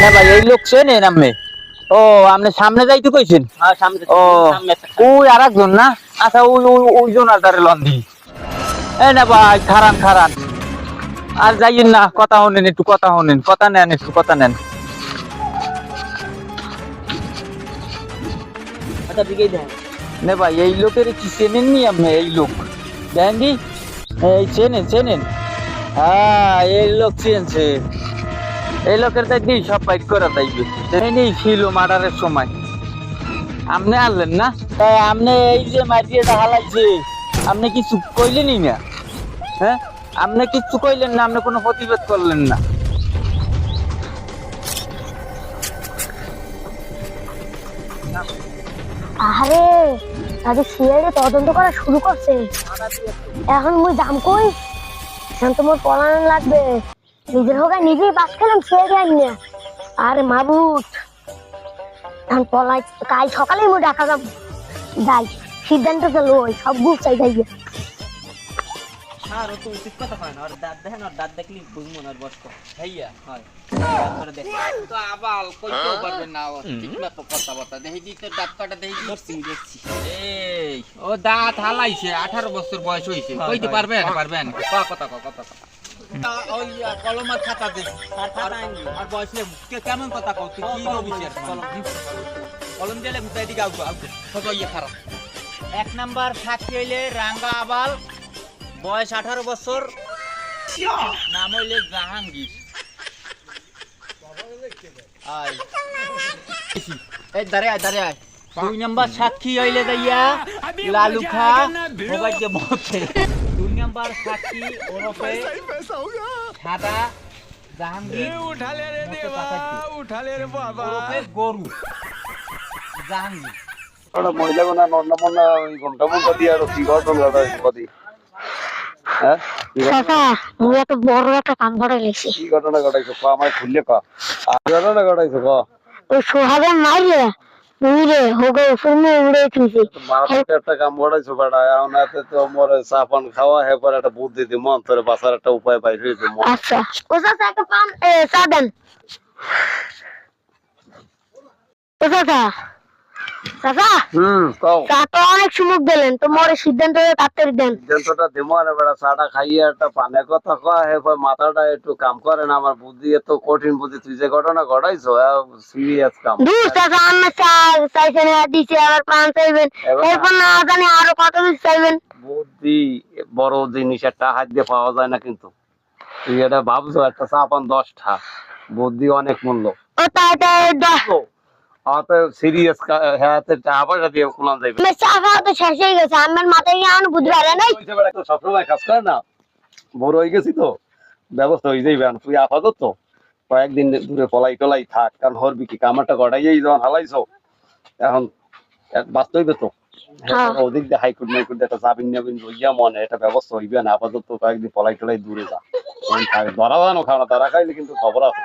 না ভাই এই লোক চেনেন আপনি? ও আপনি সামনে যাইতে কইছেন? হ্যাঁ সামনে ও সামনে একটা ওই আরেকজন না? আচ্ছা ওই জোনার দ্বারে লন্ডি। এই না ভাই খারান খারান আর যাইয়েন না, কথা শুনেন একটু, কথা শুনেন, কথা নেন একটু, কথা নেন। আচ্ছা দিকেই দেন। নে ভাই এই লোকের কি চেনেন নি আপনি? এই লোক দেখেন দি, এই চেনেন চেনেন? হ্যাঁ এই লোক চিনছে। এই লোকের তাই দিই সব ফাইট করা যাইবে। এই ছিল মার্ডারের সময় আপনি আনলেন না? আপনি এই যে মাটিটা হালাইছে আপনি কিছু কইলেনই না? হ্যাঁ আপনি কিচ্ছু কইলেন না, আপনি কোনো প্রতিবাদ করলেন না। আরে তাদের সিআইডি তদন্ত করা শুরু করছে। এখন মুই দাম কই, এখন তোমার পড়ানো লাগবে। নিজের হোক নিজেই বাস খেলাম সিআইডি আনিয়ে। আরে মাবুত এখন পলাই কাল সকালেই মুই ডাকা যাব যাই, সিদ্ধান্ত তো লই সব গুছাই যাইবে। আর তো উচিত কথা হয় না, আর দাঁত দেখেন, আর দাঁত দেখলি বুঝবো না, আর বস ভাইয়া হয় করে দেখ তো আবাল কইতেও পারবেন না, ঠিক না তো কথাবার্তা দেখি দি তোর দাঁত কাটা দেখি। দেখছি এই ও দাঁত হালাইছে, 18 বছর বয়স হইছে, কইতে পারবেন? পারবেন কথা কথা ওই কলম আর খাতা দে, আর বয়স লে কেমন কথা কও তুই? কি রবিছের কলম দিলে মুতাই দিকে আউট আউট কত ইয়ে খারাপ। 1 নাম্বার সাক্ষী হইলে রাঙ্গা আবাল, বয়স 18 বছর, নাম হইলে জাহাঙ্গীর। আয় এই দাঁড়ে আয় দাঁড়ে আয়। 2 নাম্বার সাক্ষী হইলে দাইয়া লালু খা মোবাইল যে মতে। 2 নাম্বার সাক্ষী ওরফে সাদা জাহাঙ্গীর ওরফে গরু জাহাঙ্গীর। ওটা মহিলা কোনা নন্না মন্না ঘন্টা মন্টা দিয়ে আর কি ঘটনাটা কদি হ্যাঁ চাচা মুই এত বড় একটা কাম করে লেছি। কি ঘটনা ঘটাইছো ক আমায় খুললে ক আর ঘটনা ঘটাইছো ক ওই সোহাগে মাইরে উড়ে হোগে ফুমে উড়ে তুইছি। মারাত্মক একটা কাম ঘটাইছো বেটা এখন এতে তো মরে চা পান খাওয়া হে পরে একটা বুদ্ধি দি মন তোরে বাঁচার একটা উপায় পাই হইছে মন আচ্ছা ও চাচা একটা পান চা দেন। ও চাচা চাচা কও চা তো অনেক সুমুখ দিলেন, তো মোরে সিদ্ধান্ত তাড়াতাড়ি দেন। সিদ্ধান্তটা দিমো না বেটা চাটা খাইয়ে একটা পানের কথা কয় হে পরে মাথাটা একটু কাম করে না আমার বুদ্ধি এত কঠিন বুদ্ধি তুই যে ঘটনা ঘটাইছো সিরিয়াস কাম দূর চাচা আমার চা চাইছেন দিছে আবার পান চাইবেন, এরপর না জানি আরো কত কিছু চাইবেন। বুদ্ধি বড় জিনিস একটা হাত দিয়ে পাওয়া যায় না, কিন্তু তুই এটা ভাবছো একটা চা পান 10টা, বুদ্ধি অনেক মূল্য। ও তাই অত সিরিয়াস হাতে চা পয়সা দিয়ে কোলান যাইবে চা খাওয়া তো শেষ হয়ে গেছে, আমার মাথায় কি আনো বুদ্ধি পারে নাই। সবসময় কাজ করে না, বড় হয়ে গেছি তো ব্যবস্থা হয়ে যাইবে। তুই আপাতত তো কয়েকদিন দূরে পলাই টলাই থাক, কারণ হরবি কি কামারটা গড়াইয়াই যখন হালাইছো এখন বাঁচতে হইবে তো। ওদিক দিয়ে হাইকোর্ট মাইকোর্ট একটা জামিন নামিন লইয়া মনে এটা ব্যবস্থা হইবে না, আপাতত কয়েকদিন পলাই টলাই দূরে যা ধরা জানো খাওয়া, তারা খাইলে কিন্তু খবর আছে।